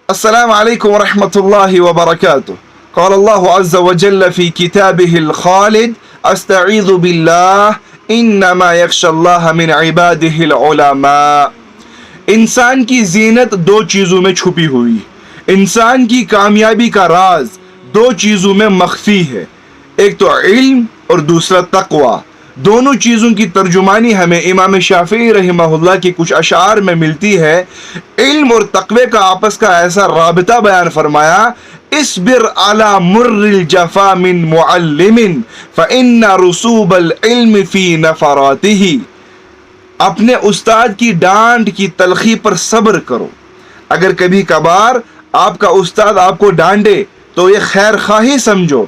السلام عليكم ورحمة الله وبركاته. قال الله عز وجل في كتابه الخالد استعيذ بالله انما يخشى الله من عباده العلماء. انسان کی زینت دو چیزوں میں چھپی ہوئی، انسان کی کامیابی کا راز دو چیزوں میں مخفی ہے، ایک تو علم اور دوسرا تقوی۔ دونوں چیزوں کی ترجمانی ہمیں امام شافعی رحمہ اللہ کے کچھ اشعار میں ملتی ہے۔ علم اور تقوی کا آپس کا ایسا رابطہ بیان فرمایا، اصبر علی مر الجفا من معلم فإن رسوب العلم فی نفراته۔ اپنے استاد کی ڈانٹ کی تلخی پر صبر کرو۔ اگر کبھی کبھار آپ کا استاد آپ کو ڈانٹے تو یہ خیر خواہی سمجھو،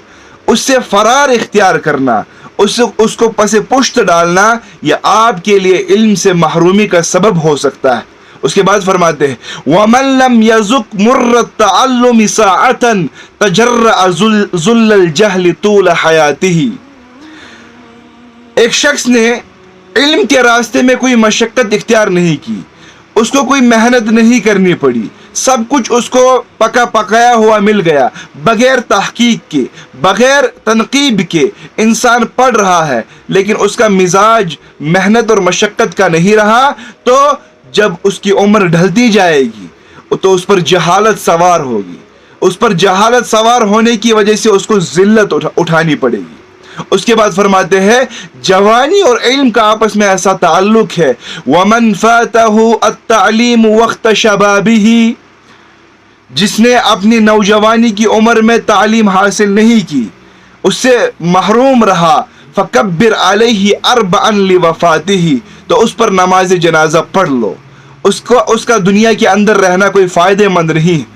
اس سے فرار اختیار کرنا، اس کو پس پشت ڈالنا، یہ آپ کے لیے علم سے محرومی کا سبب ہو سکتا ہے۔ اس کے بعد فرماتے ہیں وَمَن لَمْ يَذُقْ مُرَّ التَّعَلُّمِ سَاعَةً تَجَرَّأَ ذُلَّ الْجَهْلِ طُولَ حَيَاتِهِ۔ ایک شخص نے علم کے راستے میں کوئی مشقت اختیار نہیں کی، اس کو کوئی محنت نہیں کرنی پڑی، سب کچھ اس کو پکا پکایا ہوا مل گیا، بغیر تحقیق کے، بغیر تنقیب کے انسان پڑھ رہا ہے، لیکن اس کا مزاج محنت اور مشقت کا نہیں رہا، تو جب اس کی عمر ڈھلتی جائے گی تو اس پر جہالت سوار ہوگی، اس پر جہالت سوار ہونے کی وجہ سے اس کو ذلت اٹھانی پڑے گی۔ اس کے بعد فرماتے ہیں جوانی اور علم کا آپس میں ایسا تعلق ہے وَمَنْ فَاتَهُ التَّعْلِيمُ وَقْتَ شَبَابِهِ، جس نے اپنی نوجوانی کی عمر میں تعلیم حاصل نہیں کی، اس سے محروم رہا، فَكَبِّرْ عَلَيْهِ أَرْبَعًا لِوَفَاتِهِ، تو اس پر نماز جنازہ پڑھ لو، اس کا دنیا کے اندر رہنا کوئی فائدہ مند نہیں۔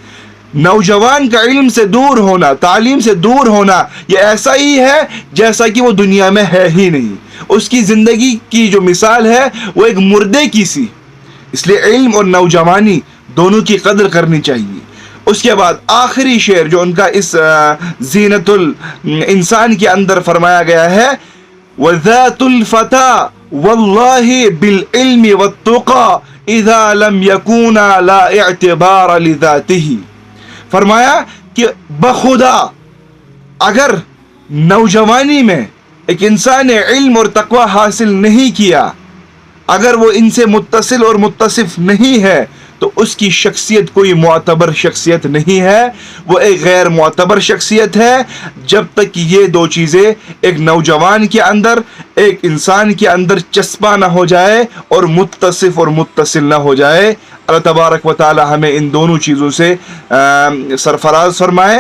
نوجوان کا علم سے دور ہونا، تعلیم سے دور ہونا، یہ ایسا ہی ہے جیسا کہ وہ دنیا میں ہے ہی نہیں، اس کی زندگی کی جو مثال ہے وہ ایک مردے کی سی۔ اس لیے علم اور نوجوانی دونوں کی قدر کرنی چاہیے۔ اس کے بعد آخری شعر جو ان کا اس زینت الانسان کے اندر فرمایا گیا ہے وَذَاتُ الْفَتَى وَاللَّهِ بِالْعِلْمِ وَالتُّقَى إِذَا لَمْ يَكُونَا لَا اعْتِبَارَ لِذَاتِهِ۔ فرمایا کہ بخدا اگر نوجوانی میں ایک انسان نے علم اور تقوی حاصل نہیں کیا، اگر وہ ان سے متصل اور متصف نہیں ہے، تو اس کی شخصیت کوئی معتبر شخصیت نہیں ہے، وہ ایک غیر معتبر شخصیت ہے، جب تک یہ دو چیزیں ایک نوجوان کے اندر، ایک انسان کے اندر چسپاں نہ ہو جائے اور متصف اور متصل نہ ہو جائے۔ اللہ تبارک و تعالی ہمیں ان دونوں چیزوں سے سرفراز فرمائے۔